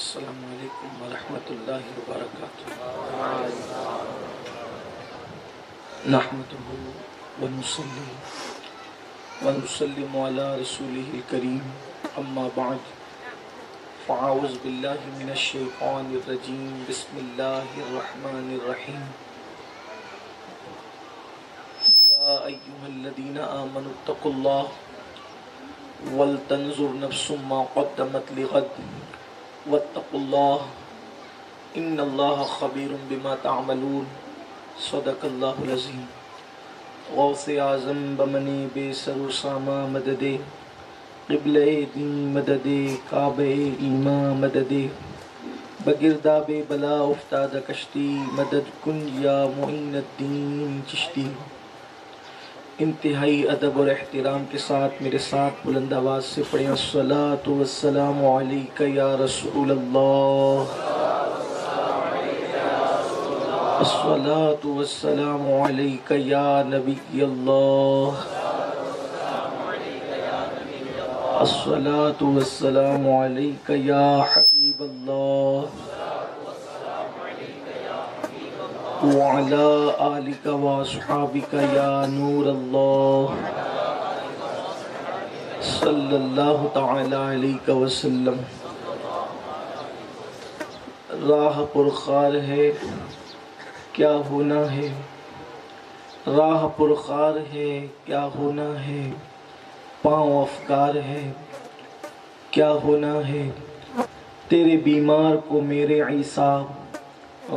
السلام علیکم ورحمۃ اللہ وبرکاتہ۔ نحمدہ ونصلی ونسلم علی رسولہ الکریم، اما بعد فاعوذ باللہ من الشیطان الرجیم، بسم اللہ الرحمن الرحیم۔ یا ایہا الذین آمنوا اتقوا اللہ ولتنظر نفس ما قدمت لغد واتقوا اللہ ان اللہ خبیر بما تعملون۔ صدق اللہ العظیم۔ غوث اعظم بمنی بے سر و ساما مددے، قبلہ دین مددے، کعبہ ایمان مددے، بگرداب بلا افتاد کشتی، مدد کن یا معین الدین چشتی۔ انتہائی ادب اور احترام کے ساتھ میرے ساتھ بلند آواز سے پڑھیں الصلاۃ والسلام علیک یا رسول اللہ، الصلاۃ والسلام علیک یا نبی اللہ، الصلاۃ والسلام علیک یا حبیب اللہ، وعلى آلك وأصحابك یا نور اللہ، صلی اللہ تعالی علیہ وسلم۔ راہ پرخار ہے کیا ہونا ہے، راہ پرخار ہے کیا ہونا ہے، پاؤں افکار ہے کیا ہونا ہے، تیرے بیمار کو میرے عیسیٰ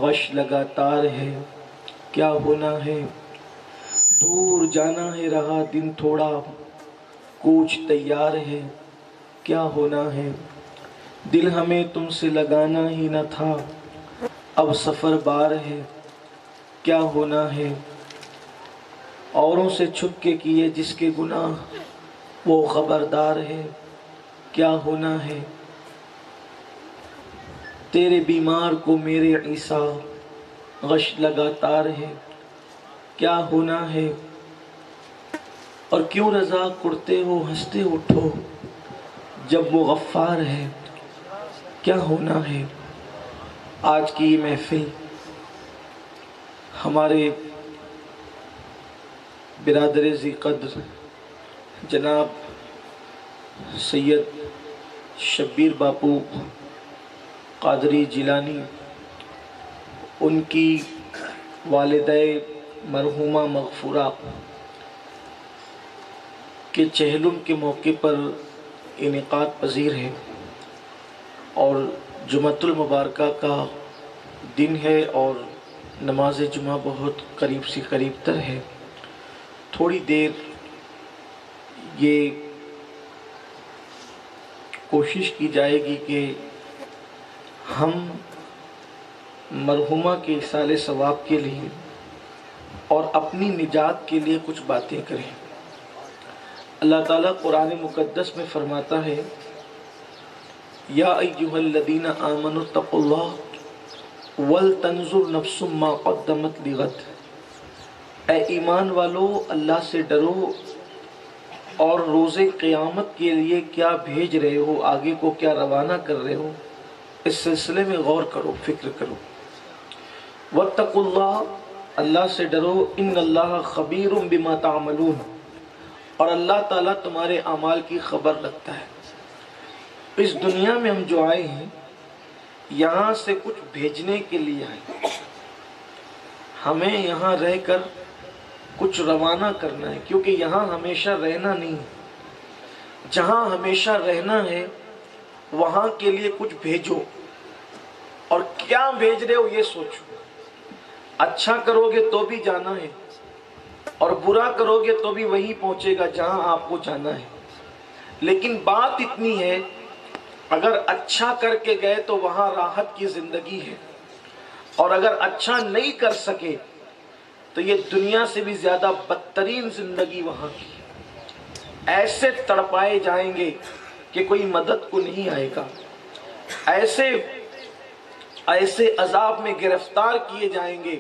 غش لگاتار ہے کیا ہونا ہے، دور جانا ہے رہا دن تھوڑا کوچ تیار ہے کیا ہونا ہے، دل ہمیں تم سے لگانا ہی نہ تھا اب سفر بار ہے کیا ہونا ہے، اوروں سے چھپ کے کیے جس کے گناہ وہ خبردار ہے کیا ہونا ہے، تیرے بیمار کو میرے عیسیٰ غش لگاتار ہے کیا ہونا ہے، اور کیوں رضا کرتے ہو ہنستے اٹھو جب وہ غفار ہے کیا ہونا ہے۔ آج کی یہ محفل ہمارے برادر ذی قدر جناب سید شبیر باپو قادری جیلانی، ان کی والدہ مرحومہ مغفورہ کے چہلم کے موقع پر انعقاد پذیر ہے، اور جمعۃ المبارکہ کا دن ہے اور نماز جمعہ بہت قریب سے قریب تر ہے۔ تھوڑی دیر یہ کوشش کی جائے گی کہ ہم مرحومہ کے ایصال ثواب کے لیے اور اپنی نجات کے لیے کچھ باتیں کریں۔ اللہ تعالیٰ قرآن مقدس میں فرماتا ہے یا ایھا الذین آمنوا اتقوا اللہ ولتنظر نفس ما قدمت لغد۔ اے ایمان والو، اللہ سے ڈرو اور روز قیامت کے لیے کیا بھیج رہے ہو، آگے کو کیا روانہ کر رہے ہو، اس سلسلے میں غور کرو، فکر کرو۔ واتقوا اللہ، اللہ سے ڈرو، ان اللہ خبیر بما تعملون، اور اللہ تعالیٰ تمہارے اعمال کی خبر رکھتا ہے۔ اس دنیا میں ہم جو آئے ہیں یہاں سے کچھ بھیجنے کے لیے آئے، ہمیں یہاں رہ کر کچھ روانہ کرنا ہے، کیونکہ یہاں ہمیشہ رہنا نہیں ہے۔ جہاں ہمیشہ رہنا ہے وہاں کے لیے کچھ بھیجو، اور کیا بھیج رہے ہو یہ سوچو۔ اچھا کرو گے تو بھی جانا ہے، اور برا کرو گے تو بھی وہیں پہنچے گا جہاں آپ کو جانا ہے۔ لیکن بات اتنی ہے، اگر اچھا کر کے گئے تو وہاں راحت کی زندگی ہے، اور اگر اچھا نہیں کر سکے تو یہ دنیا سے بھی زیادہ بدترین زندگی وہاں کی۔ ایسے تڑپائے جائیں گے کہ کوئی مدد کو نہیں آئے گا، ایسے عذاب میں گرفتار کیے جائیں گے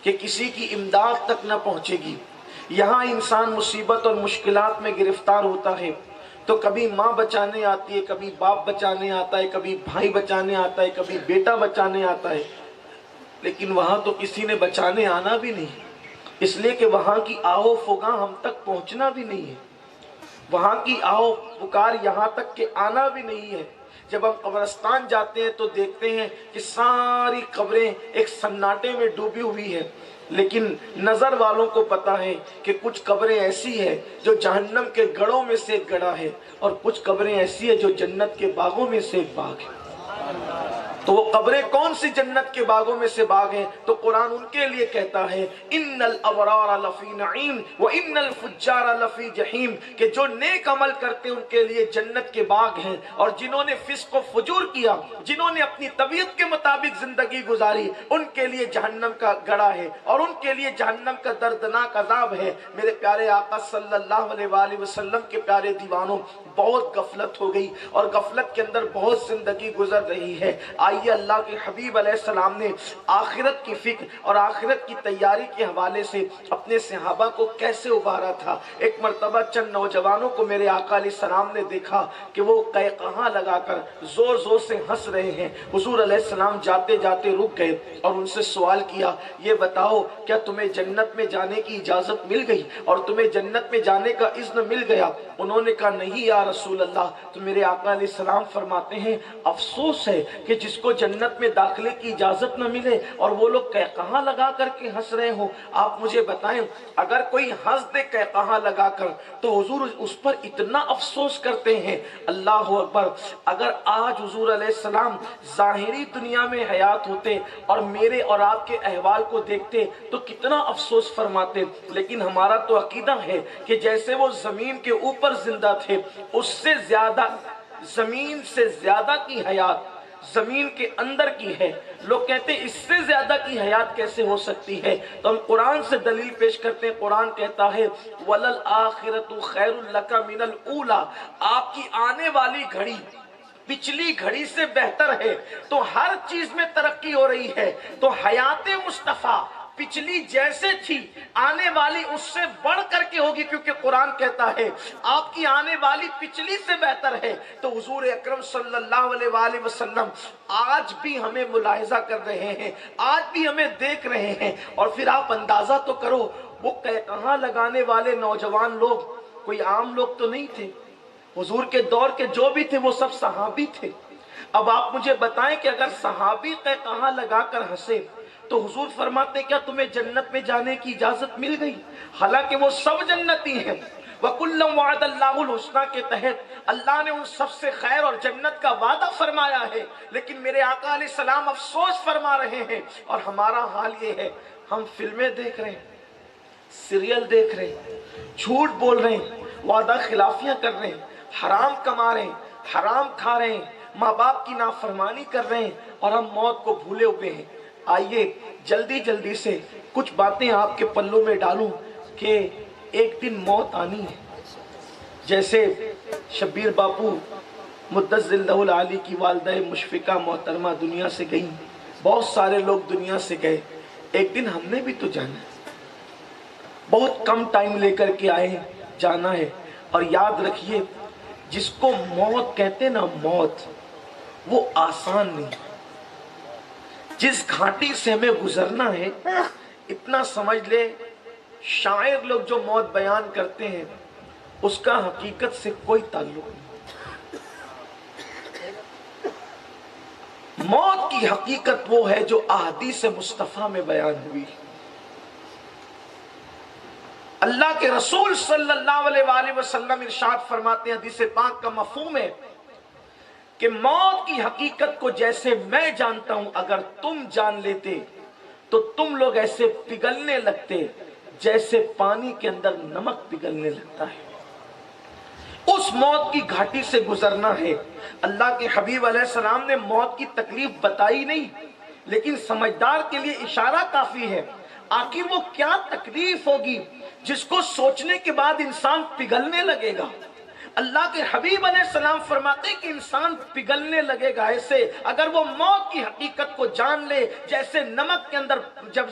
کہ کسی کی امداد تک نہ پہنچے گی۔ یہاں انسان مصیبت اور مشکلات میں گرفتار ہوتا ہے تو کبھی ماں بچانے آتی ہے، کبھی باپ بچانے آتا ہے، کبھی بھائی بچانے آتا ہے، کبھی بیٹا بچانے آتا ہے، لیکن وہاں تو کسی نے بچانے آنا بھی نہیں، اس لیے کہ وہاں کی آہو فغاں ہم تک پہنچنا بھی نہیں ہے، وہاں کی آہو پکار یہاں تک کہ آنا بھی نہیں ہے۔ جب ہم قبرستان جاتے ہیں تو دیکھتے ہیں کہ ساری قبریں ایک سناٹے میں ڈوبی ہوئی ہیں، لیکن نظر والوں کو پتا ہے کہ کچھ قبریں ایسی ہیں جو جہنم کے گڑھوں میں سے ایک گڑھا ہے، اور کچھ قبریں ایسی ہیں جو جنت کے باغوں میں سے ایک باغ ہے۔ تو وہ قبریں کون سی جنت کے باغوں میں سے باغ ہیں؟ تو قرآن ان کے لیے کہتا ہے ان الابرار لفی نعیم وان الفجار لفی جحیم، کہ جو نیک عمل کرتے ان کے لیے جنت کے باغ ہیں، اور جنہوں نے فسق و فجور کیا، جنہوں نے اپنی طبیعت کے مطابق زندگی گزاری، ان کے لیے جہنم کا گڑھا ہے، اور ان کے لیے جہنم کا دردناک عذاب ہے۔ میرے پیارے آقا صلی اللہ علیہ وآلہ وسلم کے پیارے دیوانوں، بہت غفلت ہو گئی، اور غفلت کے اندر بہت زندگی گزر رہی ہے۔ آئیے اللہ کے حبیب علیہ السلام نے آخرت کی فکر اور آخرت کی تیاری کے حوالے سے اپنے صحابہ کو کیسے ابھارا تھا۔ ایک مرتبہ چند نوجوانوں کو میرے آقا علیہ السلام نے دیکھا کہ وہ قہقہاں لگا کر زور زور سے ہنس رہے ہیں۔ حضور علیہ السلام جاتے جاتے رک گئے اور ان سے سوال کیا، یہ بتاؤ کیا تمہیں جنت میں جانے کی اجازت مل گئی اور تمہیں جنت میں جانے کا اذن مل گیا؟ انہوں نے کہا نہیں یا رسول اللہ۔ تو میرے آقا علیہ السلام فرماتے ہیں افسوس ہے کہ جس کو جنت میں داخلے کی اجازت نہ ملے اور وہ لوگ قہقہاں لگا کر کے ہنس رہے ہوں۔ آپ مجھے بتائیں اگر کوئی ہنس دے قہقہاں لگا کر تو حضور اس پر اتنا افسوس کرتے ہیں؟ اللہ اکبر! اگر آج حضور علیہ السلام ظاہری دنیا میں حیات ہوتے اور میرے اور آپ کے احوال کو دیکھتے تو کتنا افسوس فرماتے، لیکن ہمارا تو عقیدہ ہے کہ جیسے وہ زمین کے اوپر زندہ تھے، اس سے زیادہ زمین سے زیادہ کی حیات زمین کے اندر کی ہے۔ لوگ کہتے ہیں اس سے زیادہ کی حیات کیسے ہو سکتی ہے؟ تو ہم قرآن سے دلیل پیش کرتے ہیں۔ قرآن کہتا ہے وَلَلْآخِرَةُ خَيْرٌ لَكَ مِنَ الْأُولَىٰ، آپ کی آنے والی گھڑی پچھلی گھڑی سے بہتر ہے۔ تو ہر چیز میں ترقی ہو رہی ہے، تو حیات مصطفیٰ پچھلی جیسے تھی آنے والی اس سے بڑھ کر کے ہوگی، کیونکہ قرآن کہتا ہے آپ کی آنے والی پچھلی سے بہتر ہے۔ تو حضور اکرم صلی اللہ علیہ وآلہ وسلم آج بھی ہمیں ملاحظہ کر رہے ہیں، آج بھی ہمیں دیکھ رہے ہیں۔ اور پھر آپ اندازہ تو کرو وہ قہقہاں لگانے والے نوجوان لوگ کوئی عام لوگ تو نہیں تھے، حضور کے دور کے جو بھی تھے وہ سب صحابی تھے۔ اب آپ مجھے بتائیں کہ اگر صحابی قہقہاں لگا کر ہنسے تو حضور فرماتے کیا تمہیں جنت میں جانے کی اجازت مل گئی؟ حالانکہ وہ سب جنتی ہیں، وَكُلًّا وَعَدَ اللَّهُ الْحُسْنَىٰ کے تحت اللہ نے ان سب سے خیر اور جنت کا وعدہ فرمایا ہے، لیکن میرے آقا علیہ السلام افسوس فرما رہے ہیں۔ اور ہمارا حال یہ ہے، ہم فلمیں دیکھ رہے ہیں، سیریل دیکھ رہے ہیں، جھوٹ بول رہے ہیں، وعدہ خلافیاں کر رہے ہیں، حرام کما رہے ہیں، حرام کھا رہے ہیں، ماں باپ کی نافرمانی کر رہے ہیں، اور ہم موت کو بھولے ہوئے ہیں۔ آئیے جلدی جلدی سے کچھ باتیں آپ کے پلوں میں ڈالوں کہ ایک دن موت آنی ہے۔ جیسے شبیر باپو مدثر ذلہ العالی کی والدہ مشفقہ محترمہ دنیا سے گئی، بہت سارے لوگ دنیا سے گئے، ایک دن ہم نے بھی تو جانا ہے، بہت کم ٹائم لے کر کے آئے ہیں، جانا ہے۔ اور یاد رکھیے جس کو موت کہتے نا، موت وہ آسان نہیں۔ جس گھاٹی سے ہمیں گزرنا ہے، اتنا سمجھ لے شاعر لوگ جو موت بیان کرتے ہیں اس کا حقیقت سے کوئی تعلق نہیں۔ موت کی حقیقت وہ ہے جو احادیث مصطفیٰ میں بیان ہوئی۔ اللہ کے رسول صلی اللہ علیہ وآلہ وسلم ارشاد فرماتے ہیں، حدیث پاک کا مفہوم ہے کہ موت کی حقیقت کو جیسے میں جانتا ہوں اگر تم جان لیتے تو تم لوگ ایسے پگھلنے لگتے جیسے پانی کے اندر نمک پگھلنے لگتا ہے۔ اس موت کی گھاٹی سے گزرنا ہے۔ اللہ کے حبیب علیہ السلام نے موت کی تکلیف بتائی نہیں، لیکن سمجھدار کے لیے اشارہ کافی ہے۔ آخر وہ کیا تکلیف ہوگی جس کو سوچنے کے بعد انسان پگھلنے لگے گا؟ اللہ کے حبیب علیہ السلام فرماتے ہیں کہ انسان پگھلنے لگے گا ایسے اگر وہ موت کی حقیقت کو جان لے، جیسے نمک کے اندر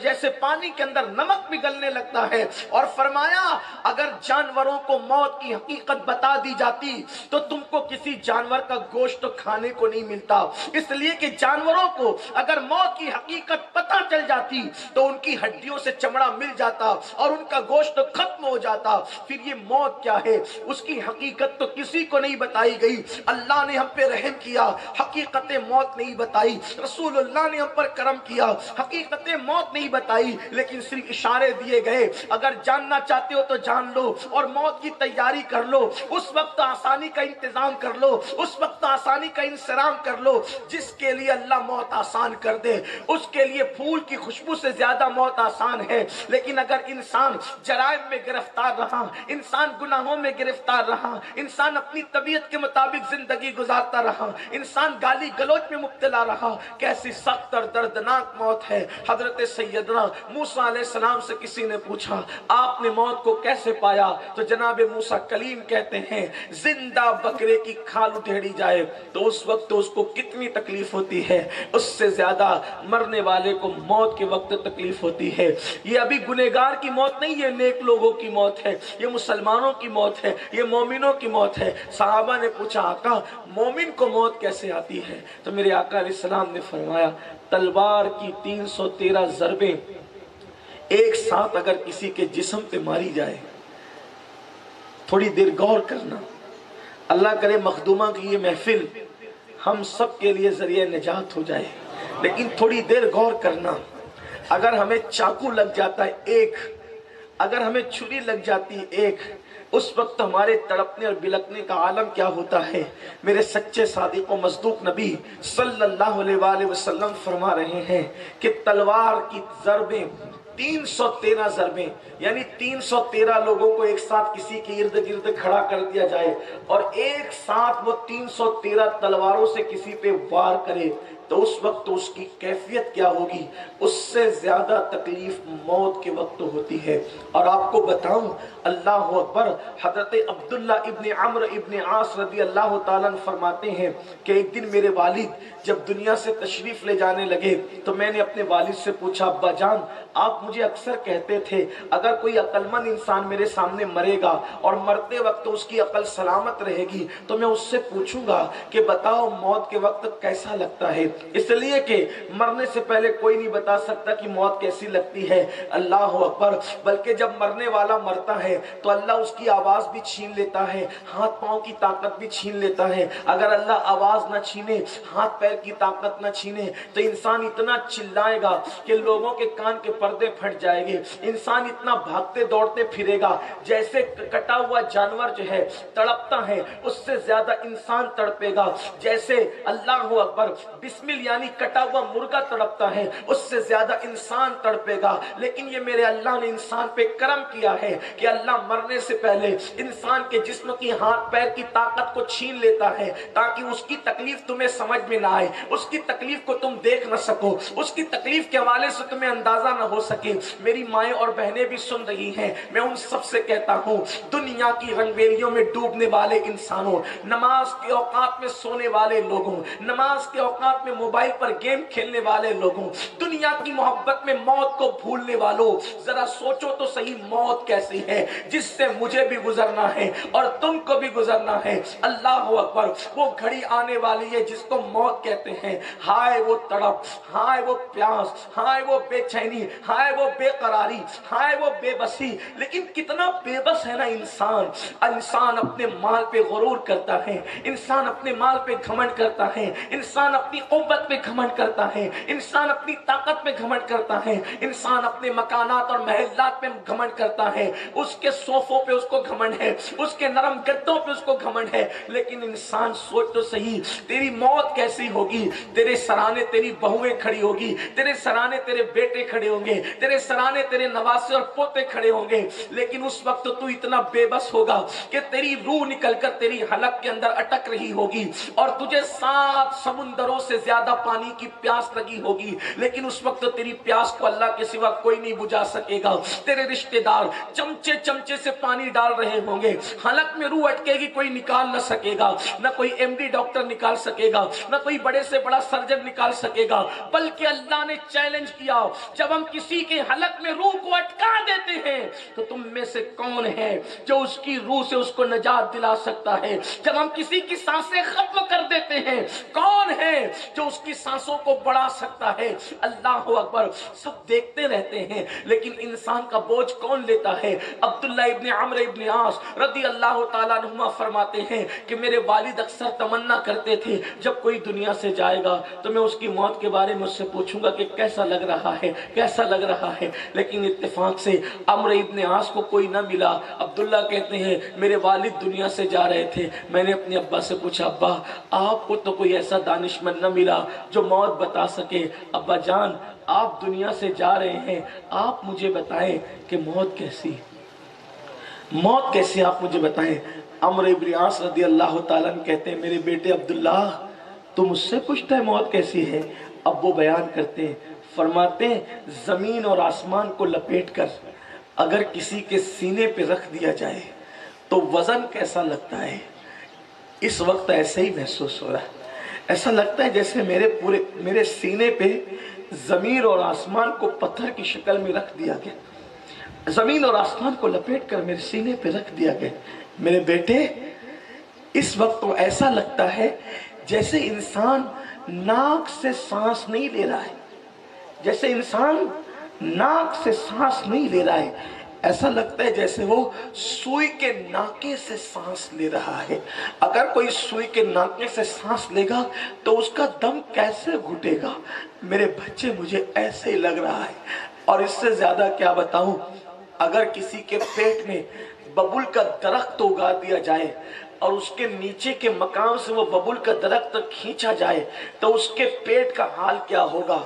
جیسے پانی کے اندر نمک پگھلنے لگتا ہے۔ اور فرمایا اگر جانوروں کو موت کی حقیقت بتا دی جاتی تو تم کو کسی جانور کا گوشت کھانے کو نہیں ملتا، اس لیے کہ جانوروں کو اگر موت کی حقیقت پتہ چل جاتی تو ان کی ہڈیوں سے چمڑا مل جاتا اور ان کا گوشت ختم ہو جاتا۔ پھر یہ موت کیا ہے اس کی حقیقت تو کسی کو نہیں بتائی گئی۔ اللہ نے ہم پہ رحم کیا، حقیقت موت نہیں بتائی، رسول اللہ نے ہم پر کرم کیا، حقیقت موت نہیں بتائی، لیکن صرف اشارے دیے گئے اگر جاننا چاہتے ہو تو جان لو اور موت کی تیاری کر لو، اس وقت آسانی کا انتظام کر لو، اس وقت آسانی کا انصرام کر لو۔ جس کے لیے اللہ موت آسان کر دے اس کے لیے پھول کی خوشبو سے زیادہ موت آسان ہے۔ لیکن اگر انسان جرائم میں گرفتار رہا، انسان گناہوں میں گرفتار رہا، انسان اپنی طبیعت کے مطابق زندگی گزارتا رہا، انسان گالی گلوچ میں مبتلا رہا، کیسی سخت اور دردناک موت ہے۔ حضرت سیدنا موسیٰ علیہ السلام سے کسی نے پوچھا آپ نے موت کو کیسے پایا؟ تو جناب موسیٰ کلیم کہتے ہیں زندہ بکرے کی کھال اٹھیڑی جائے تو اس وقت تو اس کو کتنی تکلیف ہوتی ہے، اس سے زیادہ مرنے والے کو موت کے وقت تکلیف ہوتی ہے۔ یہ ابھی گنہگار کی موت نہیں، یہ نیک لوگوں کی موت ہے، یہ مسلمانوں کی موت ہے، یہ مومنوں کی موت ہے۔ صحابہ نے پوچھا آقا مومن کو موت کیسے آتی ہے؟ تو میرے آقا علیہ السلام نے فرمایا تلوار کی 313 ضربیں ایک ساتھ اگر کسی کے جسم پہ ماری جائے، تھوڑی دیر غور کرنا، اللہ کرے مخدومہ کی یہ محفل ہم سب کے لیے ذریعہ نجات ہو جائے، لیکن تھوڑی دیر غور کرنا، اگر ہمیں چاقو لگ جاتا ہے ایک، اگر ہمیں چھری لگ جاتی ہے ایک، اس وقت ہمارے تڑپنے اور بلکنے کا عالم کیا ہوتا ہے۔ میرے سچے صادق و مصدوق نبی صلی اللہ علیہ وآلہ وسلم فرما رہے ہیں کہ تلوار کی ضربیں 313 ضربیں، یعنی 313 لوگوں کو ایک ساتھ کسی کے ارد گرد کھڑا کر دیا جائے اور ایک ساتھ وہ 313 تلواروں سے کسی پہ وار کرے تو اس وقت اس کی کیفیت کیا ہوگی؟ اس سے زیادہ تکلیف موت کے وقت ہوتی ہے۔ اور آپ کو بتاؤں اللہ اکبر، حضرت عبداللہ ابن عمرو ابن عاص رضی اللہ تعالیٰ عنہ فرماتے ہیں کہ ایک دن میرے والد جب دنیا سے تشریف لے جانے لگے تو میں نے اپنے والد سے پوچھا ابا جان آپ مجھے اکثر کہتے تھے اگر کوئی عقل مند انسان میرے سامنے مرے گا اور مرتے وقت اس کی عقل سلامت رہے گی تو میں اس سے پوچھوں گا کہ بتاؤ موت کے وقت کیسا لگتا ہے، اس لیے کہ مرنے سے پہلے کوئی نہیں بتا سکتا کہ موت کیسی لگتی ہے۔ اللہ اکبر، بلکہ جب مرنے والا مرتا ہے تو اللہ اس کی آواز بھی چھین لیتا ہے، ہاتھ پاؤں کی طاقت بھی چھین لیتا ہے۔ اگر اللہ آواز نہ چھینے، ہاتھ پیر کی طاقت نہ چھینے تو انسان اتنا چلائے گا کہ لوگوں کے کان کے پردے پھٹ جائے گے، انسان اتنا بھاگتے دوڑتے پھرے گا جیسے کٹا ہوا جانور جو ہے تڑپتا ہے اس سے زیادہ انسان تڑپے گا، جیسے اللہ اکبر بسمل یعنی کٹا ہوا مرغا تڑپتا ہے اس سے زیادہ انسان تڑپے گا۔ لیکن یہ میرے اللہ نے انسان پہ کرم کیا ہے کہ اللہ مرنے سے پہلے انسان کے جسم کی ہاتھ پیر کی طاقت کو چھین لیتا ہے تاکہ اس کی تکلیف تمہیں سمجھ میں نہ آئے، اس کی تکلیف کو تم دیکھ نہ سکو، اس کی تکلیف کے حوالے سے تمہیں اندازہ نہ ہو سکے۔ میری مائیں اور بہنیں بھی سن رہی ہیں، میں ان سب سے کہتا ہوں دنیا کی رنگریلیوں میں ڈوبنے والے انسانوں، نماز کے اوقات میں سونے والے لوگوں، نماز کے اوقات میں موبائل پر گیم کھیلنے والے لوگوں، دنیا کی محبت میں موت کو بھولنے والوں، ذرا سوچو تو صحیح موت کیسی ہے جس سے مجھے بھی گزرنا ہے اور تم کو بھی گزرنا ہے۔ اللہ اکبر، وہ گھڑی آنے والی ہے جس کو موت کہتے ہیں۔ ہائے وہ تڑپ، ہائے وہ پیاس، ہائے وہ بے چینی، ہائے وہ بے قراری، ہائے وہ بے بسی، لیکن کتنا بے بس ہے نا انسان۔ انسان اپنے مال پہ غرور کرتا ہے، انسان اپنے مال پہ گھمنڈ کرتا ہے، انسان اپنی قوت پہ گھمنڈ کرتا ہے، انسان اپنی طاقت پہ گھمنڈ کرتا ہے، انسان اپنے مکانات اور محلات پہ گھمنڈ کرتا ہے، اس کے صوفوں پہ اس کو گھمنڈ ہے، اس کے نرم گدوں پہ اس کو گھمنڈ ہے۔ لیکن انسان سوچ تو صحیح تیری موت کیسی ہوگی؟ تیرے سرانے تیری بہویں کھڑی ہوگی، تیرے سرانے تیرے بیٹے کھڑے ہوں گے، تیرے سرانے تیرے نواسے اور پوتے کھڑے ہوں گے، لیکن اس وقت تو اتنا بے بس ہوگا کہ تیری روح نکل کر تیری حلق کے اندر اٹک رہی ہوگی اور تجھے 7 سمندروں سے زیادہ زیادہ پانی کی پیاس لگی ہوگی، لیکن اس وقت تیری پیاس کو اللہ کے سوا کوئی نہیں بجھا سکے گا۔ تیرے رشتہ دار چمچے چمچے سے پانی ڈال رہے ہوں گے، حلق میں روح اٹکے گی، کوئی نکال نہ سکے گا، نہ کوئی ایم ڈی ڈاکٹر نکال سکے گا، نہ کوئی بڑے سے بڑا سرجن نکال سکے گا، بلکہ اللہ نے چیلنج کیا، جب ہم کسی کے حلق میں روح کو اٹکا دیتے ہیں تو تم میں سے کون ہے جو اس کی روح سے اس کو نجات دلا سکتا ہے؟ جب ہم کسی کی سانسیں ختم کر دیتے ہیں، کون ہے جو اس کی سانسوں کو بڑھا سکتا ہے؟ اللہ اکبر۔ سب دیکھتے رہتے ہیں، لیکن انسان کا بوجھ کون لیتا ہے؟ عبداللہ ابن عمرو ابن عاص رضی اللہ تعالیٰ عنہما فرماتے ہیں کہ میرے والد اکثر تمنا کرتے تھے جب کوئی دنیا سے جائے گا تو میں اس کی موت کے بارے میں اس سے پوچھوں گا کہ کیسا لگ رہا ہے، کیسا لگ رہا ہے، لیکن اتفاق سے عمرو ابن عاص کو کوئی نہ ملا۔ عبداللہ کہتے ہیں میرے والد دنیا سے جا رہے تھے، میں نے اپنے ابا سے پوچھا ابا آپ کو تو کوئی ایسا دانشمند نہ ملا جو موت بتا سکے؟ ابا جان آپ دنیا سے جا رہے ہیں، آپ مجھے بتائیں کہ موت کیسی، موت کیسی آپ مجھے بتائیں۔ عمرو ابن عاص رضی اللہ تعالیٰ عنہ کہتے ہیں میرے بیٹے عبداللہ تو مجھ سے پوچھتا ہے موت کیسی ہے؟ اب وہ بیان کرتے ہیں، فرماتے ہیں زمین اور آسمان کو لپیٹ کر اگر کسی کے سینے پہ رکھ دیا جائے تو وزن کیسا لگتا ہے؟ اس وقت ایسے ہی محسوس ہو رہا ہے، ایسا لگتا ہے جیسے میرے سینے پہ زمین اور آسمان کو پتھر کی شکل میں رکھ دیا گیا، زمین اور آسمان کو لپیٹ کر میرے سینے پہ رکھ دیا گیا۔ میرے بیٹے اس وقت تو ایسا لگتا ہے جیسے انسان ناک سے سانس نہیں لے رہا ہے، جیسے انسان ناک سے سانس نہیں لے رہا ہے، ایسا لگتا ہے جیسے وہ سوئی کے ناکے سے سانس لے رہا ہے۔ اگر کوئی سوئی کے ناکے سے سانس لے گا تو اس کا دم کیسے گھٹے گا؟ میرے بچے مجھے ایسے ہی لگ رہا ہے۔ اور اس سے زیادہ کیا بتاؤں، اگر کسی کے پیٹ میں ببول کا درخت اگا دیا جائے اور اس کے نیچے کے مقام سے وہ ببول کا درخت کھینچا جائے تو اس کے پیٹ کا حال کیا ہوگا؟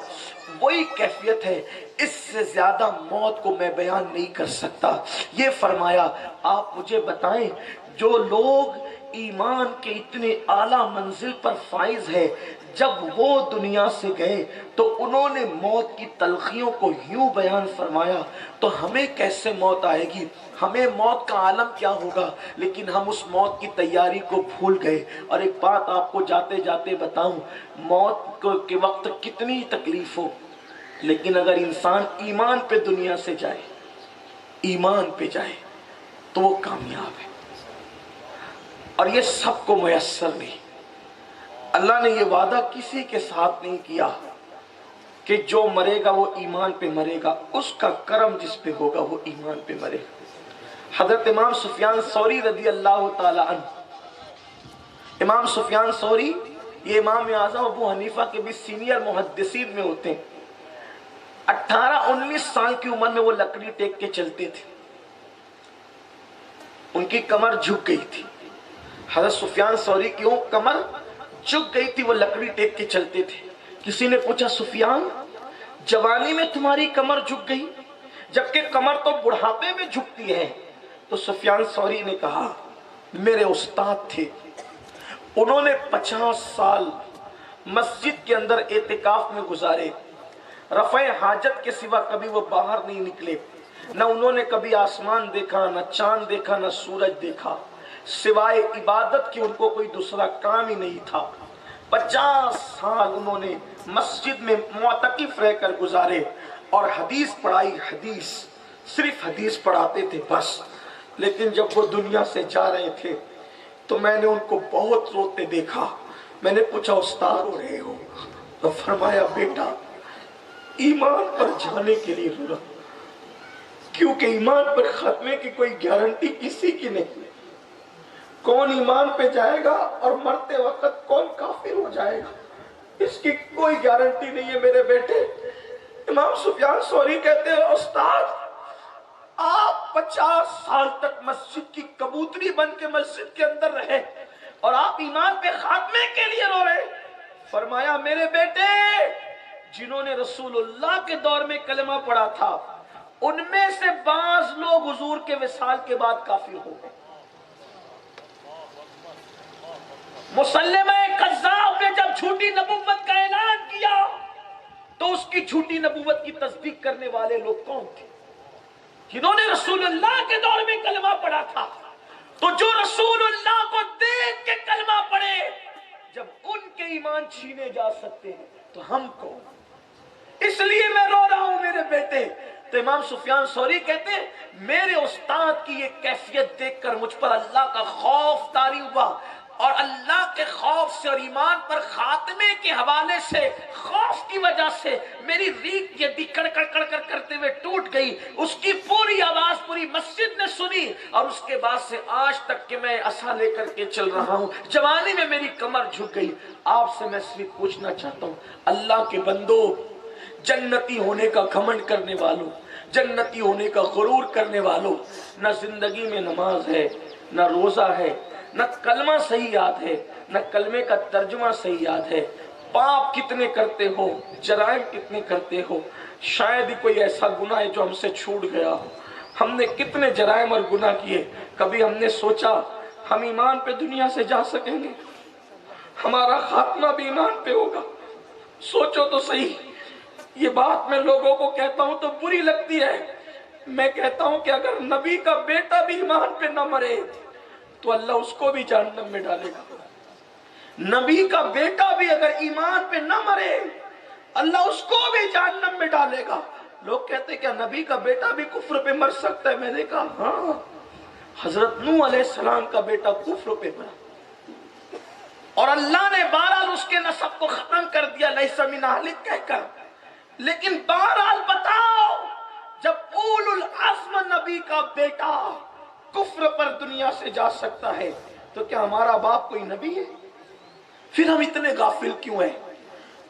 وہی کیفیت ہے، اس سے زیادہ موت کو میں بیان نہیں کر سکتا۔ یہ فرمایا آپ مجھے بتائیں جو لوگ ایمان کے اتنے اعلیٰ منزل پر فائز ہے، جب وہ دنیا سے گئے تو انہوں نے موت کی تلخیوں کو یوں بیان فرمایا، تو ہمیں کیسے موت آئے گی، ہمیں موت کا عالم کیا ہوگا؟ لیکن ہم اس موت کی تیاری کو بھول گئے۔ اور ایک بات آپ کو جاتے جاتے بتاؤں، موت کے وقت کتنی تکلیف ہو، لیکن اگر انسان ایمان پہ دنیا سے جائے، ایمان پہ جائے تو وہ کامیاب ہے۔ اور یہ سب کو میسر نہیں، اللہ نے یہ وعدہ کسی کے ساتھ نہیں کیا کہ جو مرے گا وہ ایمان پہ مرے گا، اس کا کرم جس پہ ہوگا وہ ایمان پہ مرے گا۔ حضرت امام سفیان ثوری رضی اللہ تعالی عنہ، امام سفیان ثوری یہ امام اعظم ابو حنیفہ کے بھی سینئر محدثین میں ہوتے ہیں۔ 18-19 سال کی عمر میں وہ لکڑی ٹیک کے چلتے تھے، ان کی کمر جھک گئی تھی۔ حضرت سفیان ثوری کی کمر جھک گئی تھی، وہ لکڑی ٹیک کے چلتے تھے۔ کسی نے پوچھا سفیان جوانی میں تمہاری کمر جھک گئی جبکہ کمر تو بڑھاپے میں جھکتی ہے؟ تو سفیان ثوری نے کہا میرے استاد تھے، انہوں نے 50 سال مسجد کے اندر اعتکاف میں گزارے، رفع حاجت کے سوا کبھی وہ باہر نہیں نکلے، نہ انہوں نے کبھی آسمان دیکھا، نہ چاند دیکھا، نہ سورج دیکھا، سوائے عبادت کی ان کو کوئی دوسرا کام ہی نہیں تھا۔ 50 سال انہوں نے مسجد میں معتکف رہ کر گزارے اور حدیث پڑھائی، حدیث صرف حدیث پڑھاتے تھے بس۔ لیکن جب وہ دنیا سے جا رہے تھے تو میں نے ان کو بہت روتے دیکھا۔ میں نے پوچھا استاد رو رہے ہو؟ تو فرمایا بیٹا ایمان پر جانے کے لیے رو رہا، کیونکہ ایمان پر ختمے کی کوئی گارنٹی کسی کی نہیں، کون ایمان پہ جائے گا اور مرتے وقت کون کافر ہو جائے گا اس کی کوئی گارنٹی نہیں ہے میرے بیٹے۔ امام سفیان ثوری کہتے ہیں استاد آپ 50 سال تک مسجد کی کبوتری بن کے مسجد کے اندر رہے اور آپ ایمان پہ خاتمے کے لیے رو رہے۔ فرمایا میرے بیٹے جنہوں نے رسول اللہ کے دور میں کلمہ پڑھا تھا ان میں سے بعض لوگ حضور کے وصال کے بعد کافر ہو گئے، مسلمہ کذاب نے جب جھوٹی نبوت کا اعلان کیا تو اس کی جھوٹی نبوت کی تصدیق کرنے والے لوگ کون تھے؟ جنہوں نے رسول اللہ کے دور میں کلمہ پڑھا تھا. تو جو رسول اللہ کو دیکھ کے کلمہ پڑھے، جب ان کے ایمان چھینے جا سکتے ہیں تو ہم کو. اس لیے میں رو رہا ہوں میرے بیٹے. تو امام سفیان ثوری کہتے ہیں میرے استاد کی یہ کیفیت دیکھ کر مجھ پر اللہ کا خوف طاری ہوا، اور اللہ کے خوف سے اور ایمان پر خاتمے کے حوالے سے خوف کی وجہ سے میری ریڑھ کی ہڈی کڑ کڑ کڑ کڑ کرتے ہوئے ٹوٹ گئی. اس کی پوری آواز پوری مسجد نے سنی، اور اس کے بعد سے آج تک کہ میں عصا لے کر کے چل رہا ہوں، جوانی میں میری کمر جھک گئی. آپ سے میں صرف پوچھنا چاہتا ہوں، اللہ کے بندو، جنتی ہونے کا گھمنڈ کرنے والوں، جنتی ہونے کا غرور کرنے والوں، نہ زندگی میں نماز ہے، نہ روزہ ہے، نہ کلمہ صحیح یاد ہے، نہ کلمے کا ترجمہ صحیح یاد ہے. پاپ کتنے کرتے ہو، جرائم کتنے کرتے ہو. شاید ہی کوئی ایسا گناہ ہے جو ہم سے چھوٹ گیا ہو. ہم نے کتنے جرائم اور گناہ کیے. کبھی ہم نے سوچا ہم ایمان پہ دنیا سے جا سکیں گے؟ ہمارا خاتمہ بھی ایمان پہ ہوگا. سوچو تو صحیح. یہ بات میں لوگوں کو کہتا ہوں تو بری لگتی ہے. میں کہتا ہوں کہ اگر نبی کا بیٹا بھی ایمان پہ نہ مرے تو اللہ اس کو بھی جہنم میں ڈالے گا. نبی کا بیٹا بھی اگر ایمان پہ نہ مرے اللہ اس کو بھی جہنم میں ڈالے گا. لوگ کہتے ہیں کیا نبی کا بیٹا بھی کفر پہ مر سکتا ہے؟ میں نے کہا ہاں، حضرت نوح علیہ السلام کا بیٹا کفر پہ مرا، اور اللہ نے بہرحال اس کے نسب کو ختم کر دیا لیس من اہلک کہہ کر. لیکن بہرحال بتاؤ، جب اولو العزم نبی کا بیٹا کفر پر دنیا سے جا سکتا ہے تو کیا ہمارا باپ کوئی نبی ہے؟ پھر ہم اتنے غافل کیوں ہیں؟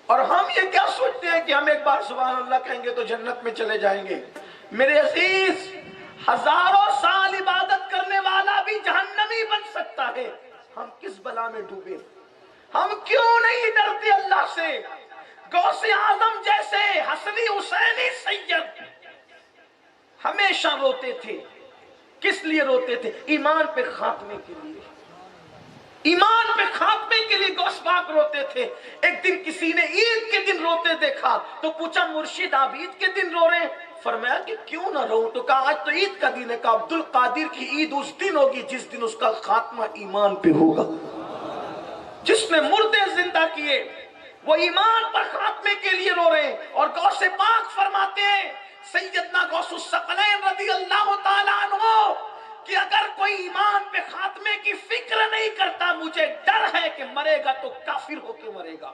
اور ہم یہ کیا سوچتے ہیں کہ ہم ایک بار سبحان اللہ کہیں گے تو جنت میں چلے جائیں گے؟ میرے عزیز، ہزاروں سال عبادت کرنے والا بھی جہنمی بن سکتا ہے. ہم کس بلا میں ڈوبے؟ ہم کیوں نہیں ڈرتے اللہ سے؟ غوث اعظم جیسے حسنی حسینی سید ہمیشہ روتے تھے. کس لیے روتے تھے؟ ایمان پہ خاتمے کے لیے. ایمان پہ خاتمے کے لیے غوث پاک روتے تھے. ایک دن کسی نے عید کے دن روتے دیکھا تو پوچھا مرشد آپ عید کے دن رو رہے ہیں؟ فرمایا کہ کیوں نہ رو. تو کہا آج تو عید کا دن ہے. کہا عبد القادر کی عید اس دن ہوگی جس دن اس کا خاتمہ ایمان پہ ہوگا. جس نے مردے زندہ کیے وہ ایمان پر خاتمے کے لیے رو رہے ہیں. اور غوث پاک فرماتے ہیں سیدنا غوث الثقلین رضی اللہ تعالیٰ عنہ کہ اگر کوئی ایمان پہ خاتمے کی فکر نہیں کرتا، مجھے ڈر ہے کہ مرے گا تو کافر ہو کے مرے گا.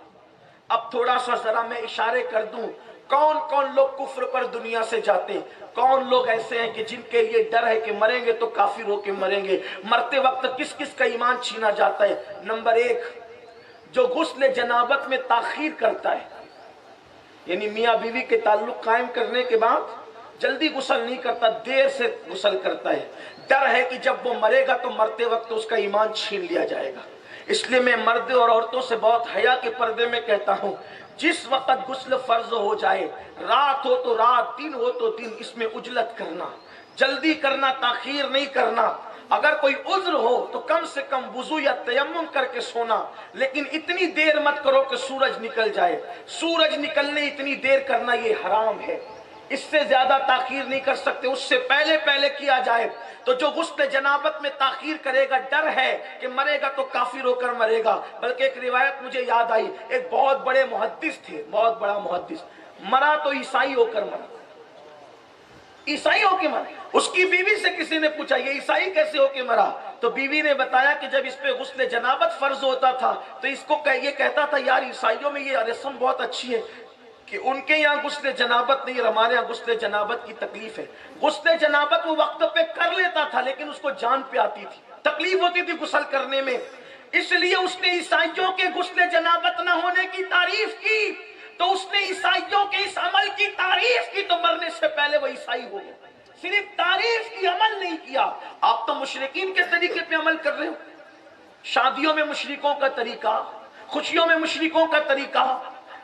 اب تھوڑا سا ذرا میں اشارے کر دوں کون کون لوگ کفر پر دنیا سے جاتے. کون لوگ ایسے ہیں کہ جن کے لیے ڈر ہے کہ مریں گے تو کافر ہو کے مریں گے. مرتے وقت کس کس کا ایمان چھینا جاتا ہے؟ نمبر ایک، جو غسل جنابت میں تاخیر کرتا ہے، یعنی میاں بیوی کے تعلق قائم کرنے کے بعد جلدی غسل نہیں کرتا، دیر سے غسل کرتا ہے. ڈر ہے کہ جب وہ مرے گا تو مرتے وقت اس کا ایمان چھین لیا جائے گا. اس لیے میں مرد اور عورتوں سے بہت حیا کے پردے میں کہتا ہوں، جس وقت غسل فرض ہو جائے، رات ہو تو رات، دن ہو تو دن، اس میں عجلت کرنا، جلدی کرنا، تاخیر نہیں کرنا. اگر کوئی عذر ہو تو کم سے کم وضو یا تیمم کر کے سونا، لیکن اتنی دیر مت کرو کہ سورج نکل جائے. سورج نکلنے اتنی دیر کرنا یہ حرام ہے. اس سے زیادہ تاخیر نہیں کر سکتے، اس سے پہلے پہلے کیا جائے. تو جو غسل جنابت میں تاخیر کرے گا، ڈر ہے کہ مرے گا تو کافر ہو کر مرے گا. بلکہ ایک روایت مجھے یاد آئی، ایک بہت بڑے محدث تھے، بہت بڑا محدث، مرا تو عیسائی ہو کر مرا. عیسائی ہو کے مرا. اس کی بیوی سے کسی نے پوچھا یہ عیسائی کیسے ہو کے مرا؟ تو بیوی نے بتایا کہ جب اس پہ غسل جنابت فرض ہوتا تھا تو اس کو یہ کہتا تھا یار عیسائیوں میں یہ رسم بہت اچھی ہے کہ ان کے یہاں غسل جنابت نہیں، ہمارے یہاں غسل جنابت کی تکلیف ہے. غسل جنابت وہ وقت پہ کر لیتا تھا لیکن اس کو جان پہ آتی تھی، تکلیف ہوتی تھی غسل کرنے میں. اس لیے اس نے عیسائیوں کے غسل جنابت نہ ہونے کی تعریف کی. تو اس نے عیسائیوں کے اس عمل کی تعریف کی تو مرنے سے پہلے وہ عیسائی ہو گئے. صرف تعریف کی، عمل نہیں کیا. آپ تو مشرکین کے طریقے پہ عمل کر رہے ہو. شادیوں میں مشرکوں کا طریقہ، خوشیوں میں مشرکوں کا طریقہ،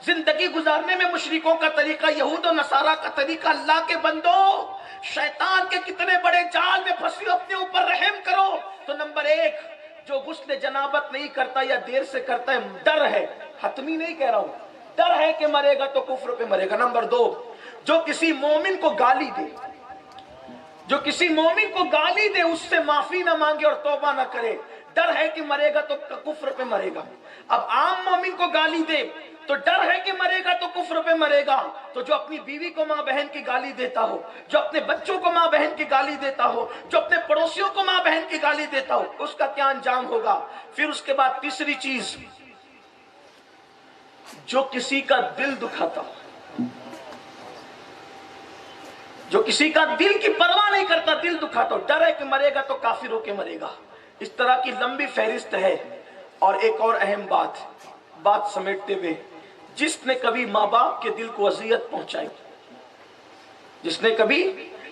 زندگی گزارنے میں مشرکوں کا طریقہ، یہود و نصارہ کا طریقہ. اللہ کے بندو، شیطان کے کتنے بڑے جال میں پھنسی ہو، اپنے اوپر رحم کرو. تو نمبر ایک، جو غسل جنابت نہیں کرتا یا دیر سے کرتا ہے، ڈر ہے، حتمی نہیں کہہ رہا ہوں، ڈر ہے کہ مرے گا تو کفر پہ مرے گا۔ نمبر 2، جو کسی مومن کو گالی دے، جو کسی مومن کو گالی دے، اس سے معافی نہ مانگے اور توبہ نہ کرے، ڈر ہے کہ مرے گا تو کفر پہ مرے گا۔ اب عام مومن کو گالی دے تو ڈر ہے کہ مرے گا تو کفر پہ مرے گا، تو جو اپنی بیوی کو ماں بہن کی گالی دیتا ہو، جو اپنے بچوں کو ماں بہن کی گالی دیتا ہو، جو اپنے پڑوسیوں کو ماں بہن کی گالی دیتا ہو، اس کا کیا انجام ہوگا؟ پھر اس کے بعد تیسری چیز، جو کسی کا دل دکھاتا ہو، جو کسی کا دل کی پرواہ نہیں کرتا، دل دکھاتا ہو، ڈر ہے کہ مرے گا تو کافر ہو کے مرے گا۔ اس طرح کی لمبی فہرست ہے۔ اور ایک اور اہم بات سمیٹتے ہوئے، جس نے کبھی ماں باپ کے دل کو اذیت پہنچائی، جس نے کبھی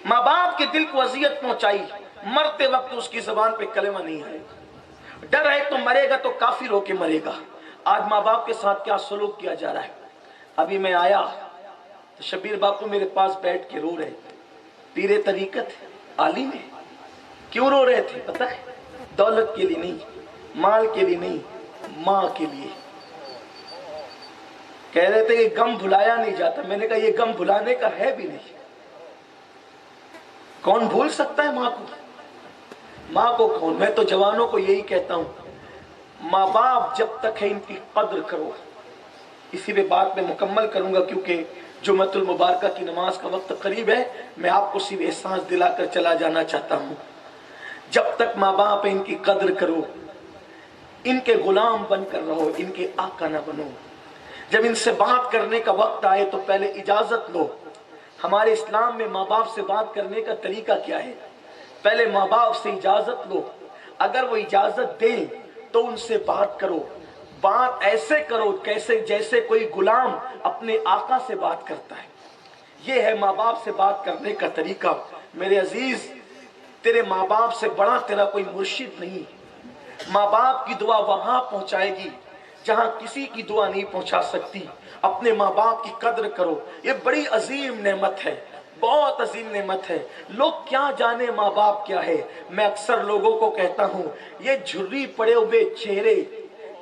ماں باپ کے دل کو اذیت پہنچائی، مرتے وقت اس کی زبان پہ کلمہ نہیں آئے گا، ڈر ہے تو مرے گا تو کافر ہو کے مرے گا۔ آج ماں باپ کے ساتھ کیا سلوک کیا جا رہا ہے؟ ابھی میں آیا تو شبیر باپو میرے پاس بیٹھ کے رو رہے تھے، پیر طریقت عالم ہے، کیوں رو رہے تھے پتہ ہے؟ دولت کے لیے نہیں، مال کے لیے نہیں، ماں کے لیے۔ کہہ رہے تھے کہ غم بھلایا نہیں جاتا۔ میں نے کہا یہ غم بھلانے کا ہے بھی نہیں، کون بھول سکتا ہے ماں کو؟ ماں کو کون؟ میں تو جوانوں کو یہی کہتا ہوں، ماں باپ جب تک ہے ان کی قدر کرو۔ اسی پہ بات میں مکمل کروں گا کیونکہ جمعۃ المبارکہ کی نماز کا وقت قریب ہے۔ میں آپ کو صرف احساس دلا کر چلا جانا چاہتا ہوں، جب تک ماں باپ ان کی قدر کرو، ان کے غلام بن کر رہو، ان کے آقا نہ بنو۔ جب ان سے بات کرنے کا وقت آئے تو پہلے اجازت لو۔ ہمارے اسلام میں ماں باپ سے بات کرنے کا طریقہ کیا ہے؟ پہلے ماں باپ سے اجازت لو، اگر وہ اجازت دیں تو ان سے بات کرو۔ بات ایسے کرو جیسے کوئی غلام اپنے آقا سے بات کرتا ہے۔ یہ ہے ماں باپ سے بات کرنے کا طریقہ۔ میرے عزیز، تیرے ماں باپ سے بڑا تیرا کوئی مرشد نہیں۔ ماں باپ کی دعا وہاں پہنچائے گی جہاں کسی کی دعا نہیں پہنچا سکتی۔ اپنے ماں باپ کی قدر کرو، یہ بڑی عظیم نعمت ہے، بہت عظیم نعمت ہے۔ لوگ کیا جانے ماں باپ کیا ہے۔ میں اکثر لوگوں کو کہتا ہوں، یہ جھری پڑے ہوئے چہرے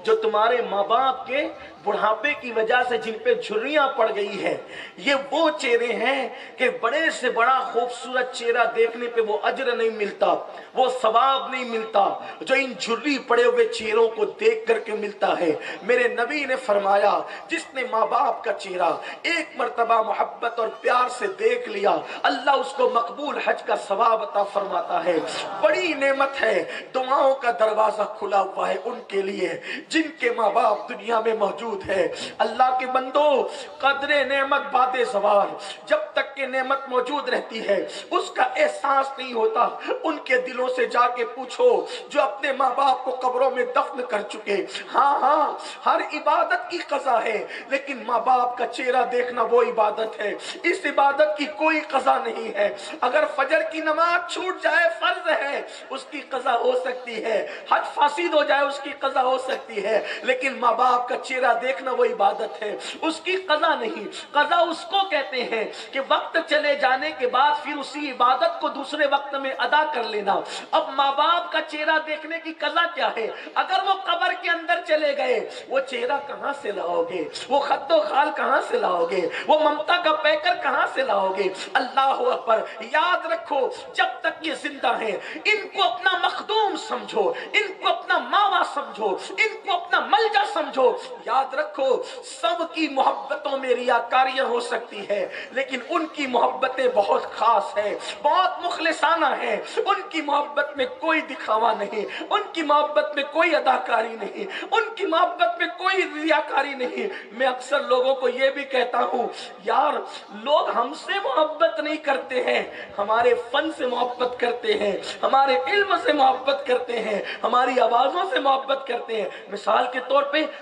جو تمہارے ماں باپ کے بڑھاپے کی وجہ سے جن پہ جھریاں پڑ گئی ہیں، یہ وہ چہرے ہیں کہ بڑے سے بڑا خوبصورت چہرہ دیکھنے پہ وہ اجر نہیں ملتا، وہ ثواب نہیں ملتا جو ان جھری پڑے ہوئے چہروں کو دیکھ کر کے ملتا ہے۔ میرے نبی نے فرمایا، جس نے ماں باپ کا چہرہ ایک مرتبہ محبت اور پیار سے دیکھ لیا، اللہ اس کو مقبول حج کا ثواب عطا فرماتا ہے۔ بڑی نعمت ہے، دعاؤں کا دروازہ کھلا ہوا ہے ان کے لیے جن کے ماں باپ دنیا میں موجود ہے۔ اللہ کے بندو، قدر نعمت بعد زوال، جب تک کہ نعمت موجود رہتی ہے اس کا احساس نہیں ہوتا۔ ان کے دلوں سے جا کے پوچھو جو اپنے ماں باپ کو قبروں میں دفن کر چکے۔ ہاں، ہر عبادت کی قضا ہے، لیکن ماں باپ کا چہرہ دیکھنا وہ عبادت ہے۔ اس عبادت کی کوئی قضا نہیں ہے۔ اگر فجر کی نماز چھوٹ جائے، فرض ہے، اس کی قضا ہو سکتی ہے۔ حج فاسد ہو جائے، اس کی قضا ہو سکتی ہے، لیکن ماں باپ کا چہرہ دیکھنا وہ عبادت ہے، اس کی قضا نہیں۔ قضا اس کو کہتے ہیں کہ وقت چلے جانے کے بعد پھر اسی عبادت کو دوسرے وقت میں ادا کر لینا۔ اب ماں باپ کا چہرہ دیکھنے کی قضا کیا ہے؟ اگر وہ قبر کے اندر چلے گئے، وہ چہرہ کہاں سے لاؤ گے؟ وہ خد و خال کہاں سے لاؤ گے؟ وہ ممتا کا پیکر کہاں سے لاؤ گے؟ اللہ اکبر۔ یاد رکھو، جب تک یہ زندہ ہیں ان کو اپنا مخدوم سمجھو، ان کو اپنا ماوا سمجھو، ان کو اپنا ملجا سمجھو۔ یاد رکھو، سب کی محبتوں میں ریاکاریاں ہو سکتی ہے، لیکن ان کی محبتیں بہت خاص ہیں، بہت مخلصانہ ہیں۔ ان کی محبت میں کوئی دکھاوا نہیں، ان کی محبت میں کوئی اداکاری نہیں، ان کی محبت میں کوئی ریاکاری نہیں۔ میں اکثر لوگوں کو یہ بھی کہتا ہوں، یار لوگ ہم سے محبت نہیں کرتے ہیں، ہمارے فن سے محبت کرتے ہیں، ہمارے علم سے محبت کرتے ہیں، ہماری آوازوں سے محبت کرتے ہیں۔ مثال کے طور پہ